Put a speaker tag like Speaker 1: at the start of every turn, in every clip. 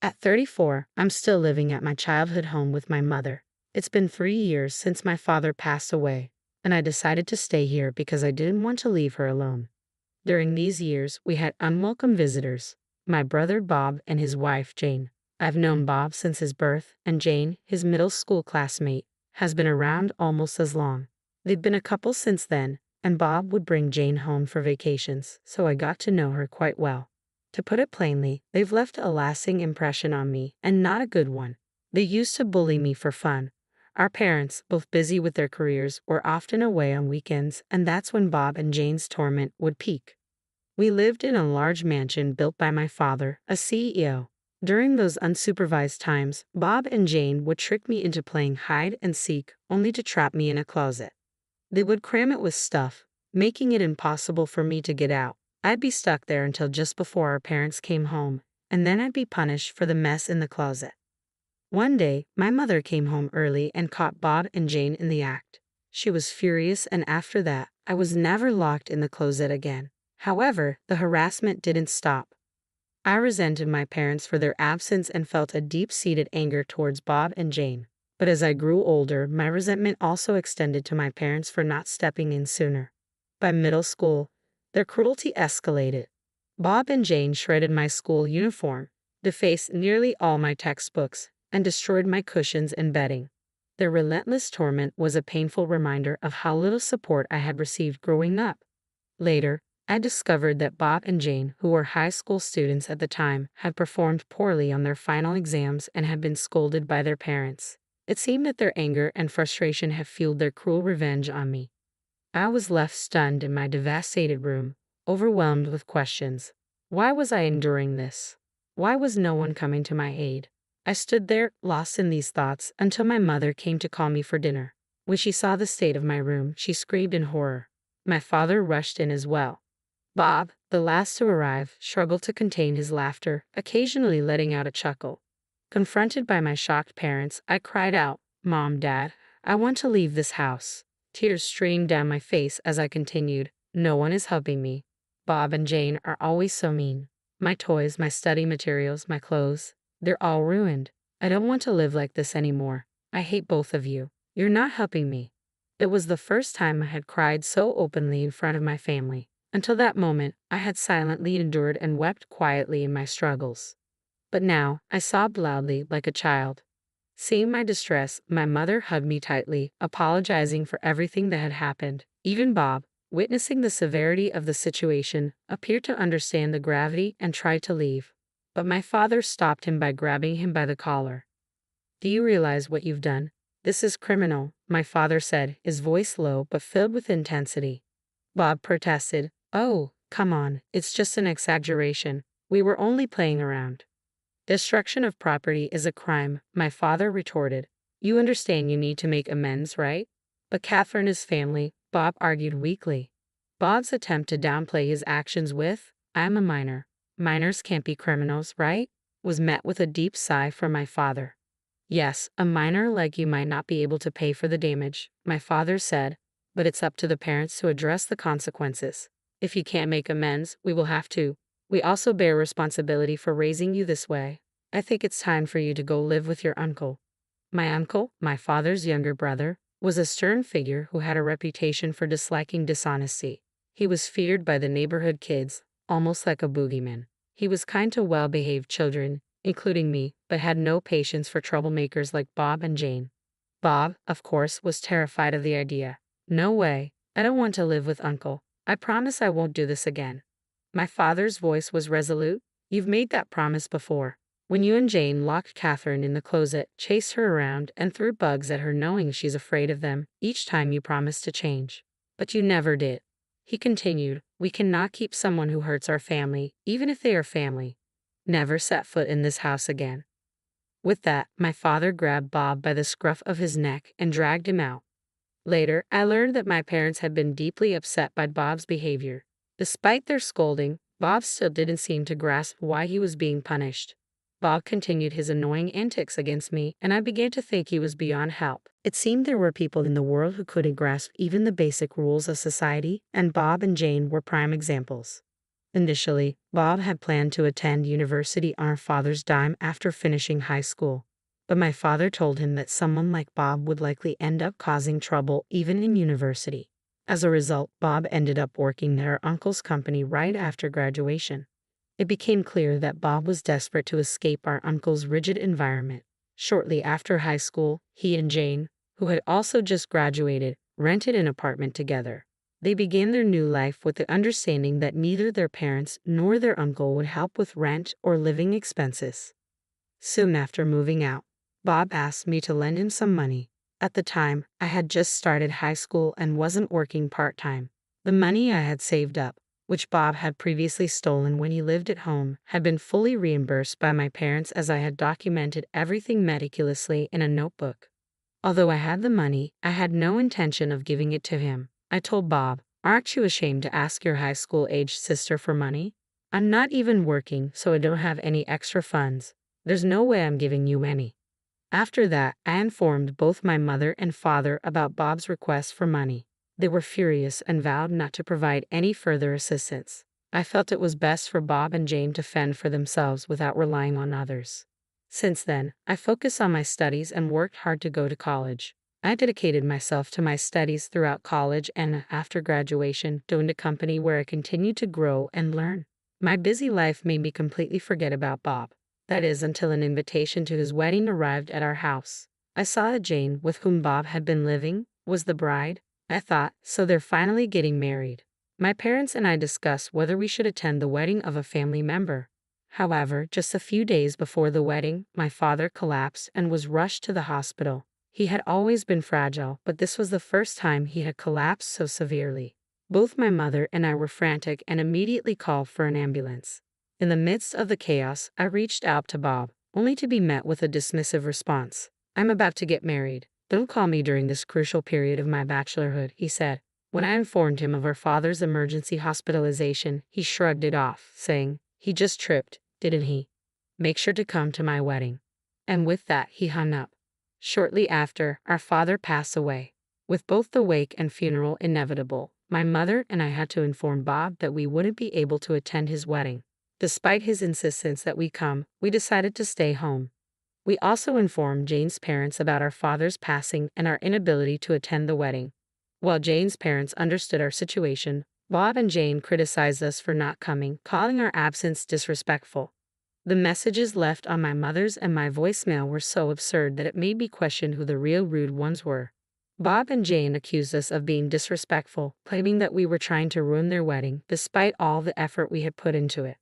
Speaker 1: At 34, I'm still living at my childhood home with my mother. It's been 3 years since my father passed away, and I decided to stay here because I didn't want to leave her alone. During these years, we had unwelcome visitors, my brother Bob and his wife Jane. I've known Bob since his birth, and Jane, his middle school classmate, has been around almost as long. They've been a couple since then, and Bob would bring Jane home for vacations, so I got to know her quite well. To put it plainly, they've left a lasting impression on me, and not a good one. They used to bully me for fun. Our parents, both busy with their careers, were often away on weekends, and that's when Bob and Jane's torment would peak. We lived in a large mansion built by my father, a CEO. During those unsupervised times, Bob and Jane would trick me into playing hide and seek, only to trap me in a closet. They would cram it with stuff, making it impossible for me to get out. I'd be stuck there until just before our parents came home, and then I'd be punished for the mess in the closet. One day, my mother came home early and caught Bob and Jane in the act. She was furious, and after that, I was never locked in the closet again. However, the harassment didn't stop. I resented my parents for their absence and felt a deep-seated anger towards Bob and Jane. But as I grew older, my resentment also extended to my parents for not stepping in sooner. By middle school, their cruelty escalated. Bob and Jane shredded my school uniform, defaced nearly all my textbooks, and destroyed my cushions and bedding. Their relentless torment was a painful reminder of how little support I had received growing up. Later, I discovered that Bob and Jane, who were high school students at the time, had performed poorly on their final exams and had been scolded by their parents. It seemed that their anger and frustration had fueled their cruel revenge on me. I was left stunned in my devastated room, overwhelmed with questions. Why was I enduring this? Why was no one coming to my aid? I stood there, lost in these thoughts, until my mother came to call me for dinner. When she saw the state of my room, she screamed in horror. My father rushed in as well. Bob, the last to arrive, struggled to contain his laughter, occasionally letting out a chuckle. Confronted by my shocked parents, I cried out, "Mom, Dad, I want to leave this house." Tears streamed down my face as I continued, "No one is helping me. Bob and Jane are always so mean. My toys, my study materials, my clothes, they're all ruined. I don't want to live like this anymore. I hate both of you. You're not helping me." It was the first time I had cried so openly in front of my family. Until that moment, I had silently endured and wept quietly in my struggles. But now, I sobbed loudly like a child. Seeing my distress, my mother hugged me tightly, apologizing for everything that had happened. Even Bob, witnessing the severity of the situation, appeared to understand the gravity and tried to leave. But my father stopped him by grabbing him by the collar. "Do you realize what you've done? This is criminal," my father said, his voice low but filled with intensity. Bob protested, "Oh, come on, it's just an exaggeration. We were only playing around." "Destruction of property is a crime," my father retorted. "You understand you need to make amends, right?" "But Catherine is family," Bob argued weakly. Bob's attempt to downplay his actions with, "I'm a minor. Minors can't be criminals, right?" was met with a deep sigh from my father. "Yes, a minor like you might not be able to pay for the damage," my father said, "but it's up to the parents to address the consequences. If you can't make amends, we will have to. We also bear responsibility for raising you this way. I think it's time for you to go live with your uncle." My uncle, my father's younger brother, was a stern figure who had a reputation for disliking dishonesty. He was feared by the neighborhood kids, almost like a boogeyman. He was kind to well-behaved children, including me, but had no patience for troublemakers like Bob and Jane. Bob, of course, was terrified of the idea. "No way. I don't want to live with Uncle. I promise I won't do this again." My father's voice was resolute. "You've made that promise before. When you and Jane locked Catherine in the closet, chased her around, and threw bugs at her knowing she's afraid of them, each time you promised to change. But you never did." He continued, "We cannot keep someone who hurts our family, even if they are family. Never set foot in this house again." With that, my father grabbed Bob by the scruff of his neck and dragged him out. Later, I learned that my parents had been deeply upset by Bob's behavior. Despite their scolding, Bob still didn't seem to grasp why he was being punished. Bob continued his annoying antics against me, and I began to think he was beyond help. It seemed there were people in the world who couldn't grasp even the basic rules of society, and Bob and Jane were prime examples. Initially, Bob had planned to attend university on our father's dime after finishing high school. But my father told him that someone like Bob would likely end up causing trouble even in university. As a result, Bob ended up working at our uncle's company right after graduation. It became clear that Bob was desperate to escape our uncle's rigid environment. Shortly after high school, he and Jane, who had also just graduated, rented an apartment together. They began their new life with the understanding that neither their parents nor their uncle would help with rent or living expenses. Soon after moving out, Bob asked me to lend him some money. At the time, I had just started high school and wasn't working part-time. The money I had saved up, which Bob had previously stolen when he lived at home, had been fully reimbursed by my parents as I had documented everything meticulously in a notebook. Although I had the money, I had no intention of giving it to him. I told Bob, "Aren't you ashamed to ask your high school-aged sister for money? I'm not even working, so I don't have any extra funds. There's no way I'm giving you any." After that, I informed both my mother and father about Bob's request for money. They were furious and vowed not to provide any further assistance. I felt it was best for Bob and Jane to fend for themselves without relying on others. Since then, I focused on my studies and worked hard to go to college. I dedicated myself to my studies throughout college and, after graduation, joined a company where I continued to grow and learn. My busy life made me completely forget about Bob. That is, until an invitation to his wedding arrived at our house. I saw that Jane, with whom Bob had been living, was the bride. I thought, so they're finally getting married. My parents and I discussed whether we should attend the wedding of a family member. However, just a few days before the wedding, my father collapsed and was rushed to the hospital. He had always been fragile, but this was the first time he had collapsed so severely. Both my mother and I were frantic and immediately called for an ambulance. In the midst of the chaos, I reached out to Bob, only to be met with a dismissive response. "I'm about to get married. Don't call me during this crucial period of my bachelorhood," he said. When I informed him of our father's emergency hospitalization, he shrugged it off, saying, "He just tripped, didn't he? Make sure to come to my wedding." And with that, he hung up. Shortly after, our father passed away. With both the wake and funeral inevitable, my mother and I had to inform Bob that we wouldn't be able to attend his wedding. Despite his insistence that we come, we decided to stay home. We also informed Jane's parents about our father's passing and our inability to attend the wedding. While Jane's parents understood our situation, Bob and Jane criticized us for not coming, calling our absence disrespectful. The messages left on my mother's and my voicemail were so absurd that it made me question who the real rude ones were. Bob and Jane accused us of being disrespectful, claiming that we were trying to ruin their wedding, despite all the effort we had put into it.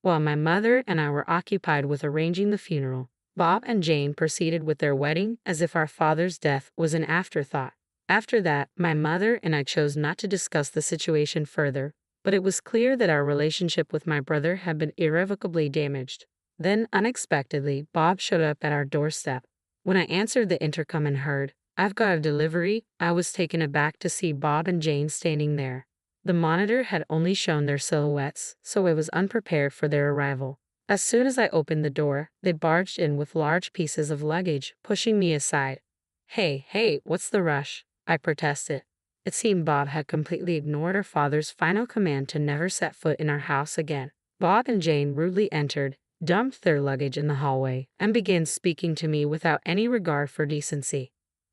Speaker 1: While my mother and I were occupied with arranging the funeral, Bob and Jane proceeded with their wedding as if our father's death was an afterthought. After that, my mother and I chose not to discuss the situation further, but it was clear that our relationship with my brother had been irrevocably damaged. Then, unexpectedly, Bob showed up at our doorstep. When I answered the intercom and heard, "I've got a delivery," I was taken aback to see Bob and Jane standing there. The monitor had only shown their silhouettes, so I was unprepared for their arrival. As soon as I opened the door, they barged in with large pieces of luggage, pushing me aside. Hey, what's the rush?" I protested. It seemed Bob had completely ignored our father's final command to never set foot in our house again. Bob and Jane rudely entered, dumped their luggage in the hallway, and began speaking to me without any regard for decency.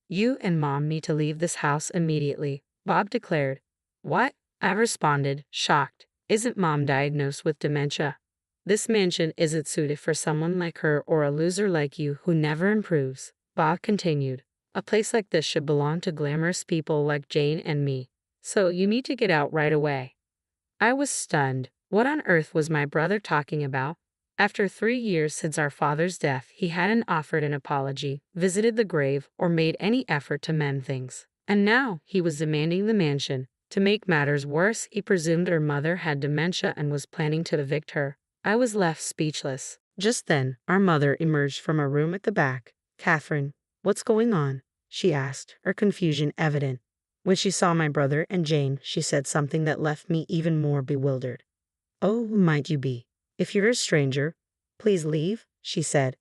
Speaker 1: "You and Mom need to leave this house immediately," Bob declared. "What?" I responded, shocked. "Isn't Mom diagnosed with dementia? This mansion isn't suited for someone like her or a loser like you who never improves," Bob continued. "A place like this should belong to glamorous people like Jane and me. So you need to get out right away." I was stunned. What on earth was my brother talking about? After 3 years since our father's death, he hadn't offered an apology, visited the grave, or made any effort to mend things. And now he was demanding the mansion. To make matters worse, he presumed her mother had dementia and was planning to evict her. I was left speechless. Just then, our mother emerged from a room at the back. "Catherine, what's going on?" she asked, her confusion evident. When she saw my brother and Jane, she said something that left me even more bewildered. "Oh, who might you be? If you're a stranger, please leave," she said.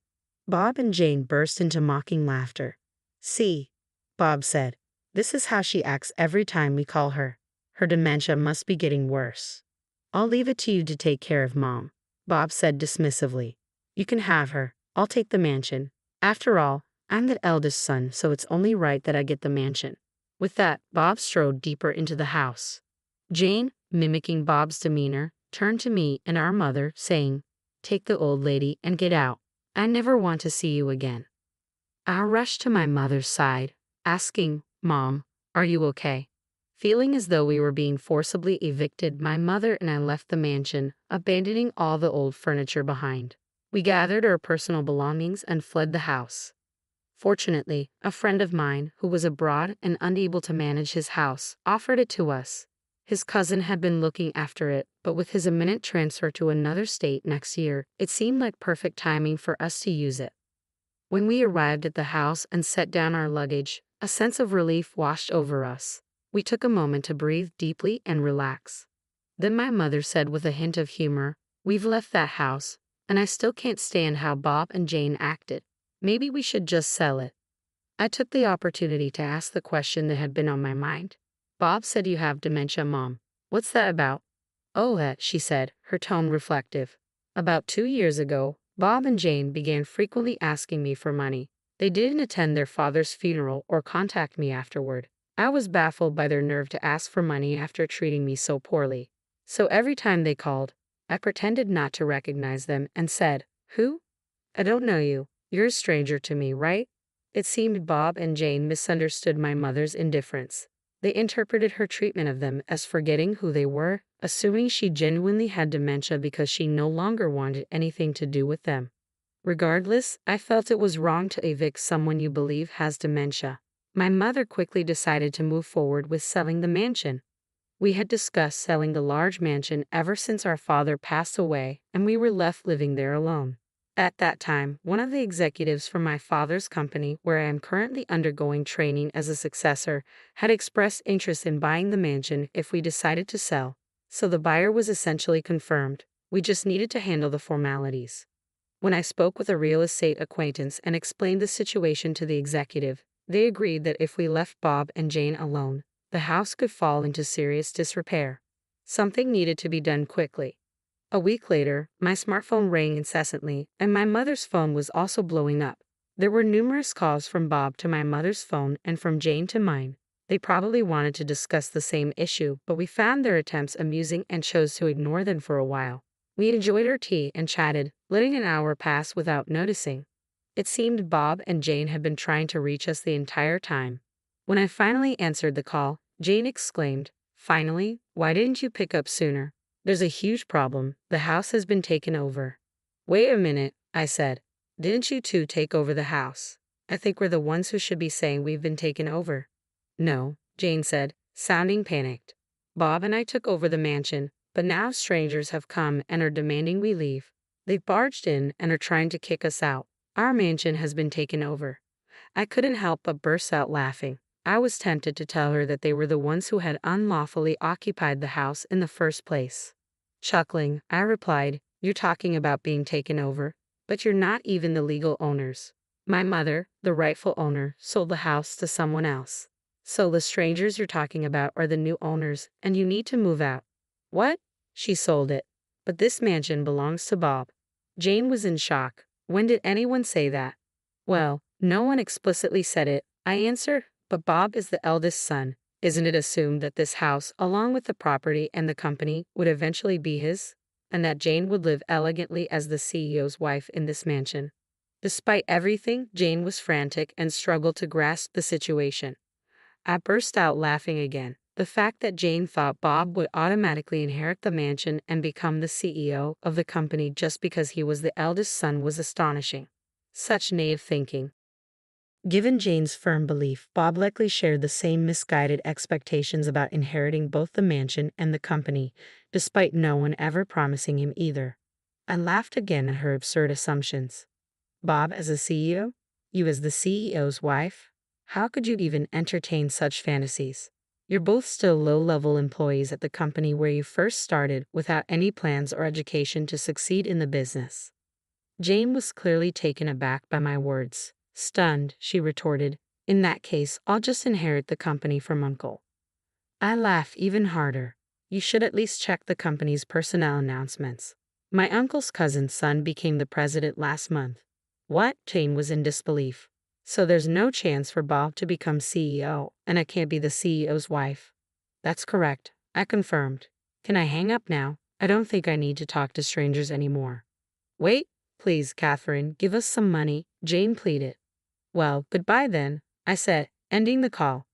Speaker 1: Bob and Jane burst into mocking laughter. "See," Bob said, "this is how she acts every time we call her. Her dementia must be getting worse." I'll leave it to you to take care of Mom, Bob said dismissively. You can have her. I'll take the mansion. After all, I'm the eldest son, so it's only right that I get the mansion. With that, Bob strode deeper into the house. Jane, mimicking Bob's demeanor, turned to me and our mother, saying, "Take the old lady and get out. I never want to see you again." I rushed to my mother's side, asking, "Mom, are you okay?" Feeling as though we were being forcibly evicted, my mother and I left the mansion, abandoning all the old furniture behind. We gathered our personal belongings and fled the house. Fortunately, a friend of mine, who was abroad and unable to manage his house, offered it to us. His cousin had been looking after it, but with his imminent transfer to another state next year, it seemed like perfect timing for us to use it. When we arrived at the house and set down our luggage, a sense of relief washed over us. We took a moment to breathe deeply and relax. Then my mother said with a hint of humor, "We've left that house, and I still can't stand how Bob and Jane acted. Maybe we should just sell it." I took the opportunity to ask the question that had been on my mind. "Bob said you have dementia, Mom. What's that about?" "Oh, that," she said, her tone reflective. "About 2 years ago, Bob and Jane began frequently asking me for money. They didn't attend their father's funeral or contact me afterward. I was baffled by their nerve to ask for money after treating me so poorly. So every time they called, I pretended not to recognize them and said, 'Who? I don't know you. You're a stranger to me, right?' It seemed Bob and Jane misunderstood my mother's indifference. They interpreted her treatment of them as forgetting who they were, assuming she genuinely had dementia because she no longer wanted anything to do with them. Regardless, I felt it was wrong to evict someone you believe has dementia. My mother quickly decided to move forward with selling the mansion. We had discussed selling the large mansion ever since our father passed away, and we were left living there alone. At that time, one of the executives from my father's company, where I am currently undergoing training as a successor, had expressed interest in buying the mansion if we decided to sell. So the buyer was essentially confirmed. We just needed to handle the formalities. When I spoke with a real estate acquaintance and explained the situation to the executive, they agreed that if we left Bob and Jane alone, the house could fall into serious disrepair. Something needed to be done quickly. A week later, my smartphone rang incessantly, and my mother's phone was also blowing up. There were numerous calls from Bob to my mother's phone and from Jane to mine. They probably wanted to discuss the same issue, but we found their attempts amusing and chose to ignore them for a while. We enjoyed our tea and chatted, letting an hour pass without noticing. It seemed Bob and Jane had been trying to reach us the entire time. When I finally answered the call, Jane exclaimed, "Finally, why didn't you pick up sooner? There's a huge problem. The house has been taken over." "Wait a minute," I said. "Didn't you two take over the house? I think we're the ones who should be saying we've been taken over." "No," Jane said, sounding panicked. "Bob and I took over the mansion, but now strangers have come and are demanding we leave. They've barged in and are trying to kick us out. Our mansion has been taken over." I couldn't help but burst out laughing. I was tempted to tell her that they were the ones who had unlawfully occupied the house in the first place. Chuckling, I replied, "You're talking about being taken over, but you're not even the legal owners. My mother, the rightful owner, sold the house to someone else. So the strangers you're talking about are the new owners, and you need to move out." "What?" "She sold it. But this mansion belongs to Bob." Jane was in shock. "When did anyone say that?" "Well, no one explicitly said it," I answered, "but Bob is the eldest son. Isn't it assumed that this house, along with the property and the company, would eventually be his? And that Jane would live elegantly as the CEO's wife in this mansion?" Despite everything, Jane was frantic and struggled to grasp the situation. I burst out laughing again. The fact that Jane thought Bob would automatically inherit the mansion and become the CEO of the company just because he was the eldest son was astonishing. Such naive thinking. Given Jane's firm belief, Bob likely shared the same misguided expectations about inheriting both the mansion and the company, despite no one ever promising him either. I laughed again at her absurd assumptions. "Bob as a CEO? You as the CEO's wife? How could you even entertain such fantasies? You're both still low-level employees at the company where you first started without any plans or education to succeed in the business." Jane was clearly taken aback by my words. Stunned, she retorted, "In that case, I'll just inherit the company from Uncle." I laughed even harder. You should at least check the company's personnel announcements. My uncle's cousin's son became the president last month. What? Jane was in disbelief. So there's no chance for Bob to become CEO, and I can't be the CEO's wife. That's correct, I confirmed. Can I hang up now? I don't think I need to talk to strangers anymore. Wait, please, Catherine, give us some money, Jane pleaded. Well, goodbye then, I said, ending the call.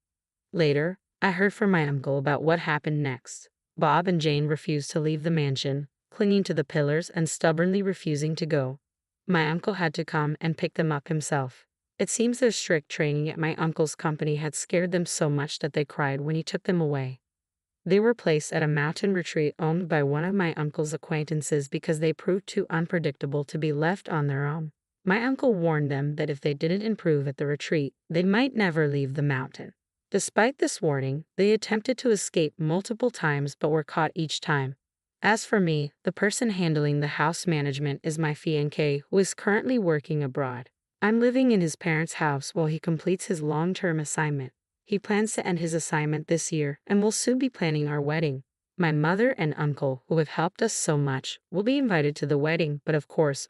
Speaker 1: Later, I heard from my uncle about what happened next. Bob and Jane refused to leave the mansion, clinging to the pillars and stubbornly refusing to go. My uncle had to come and pick them up himself. It seems their strict training at my uncle's company had scared them so much that they cried when he took them away. They were placed at a mountain retreat owned by one of my uncle's acquaintances because they proved too unpredictable to be left on their own. My uncle warned them that if they didn't improve at the retreat, they might never leave the mountain. Despite this warning, they attempted to escape multiple times but were caught each time. As for me, the person handling the house management is my fiancé, who is currently working abroad. I'm living in his parents' house while he completes his long-term assignment. He plans to end his assignment this year and will soon be planning our wedding. My mother and uncle, who have helped us so much, will be invited to the wedding, but of course,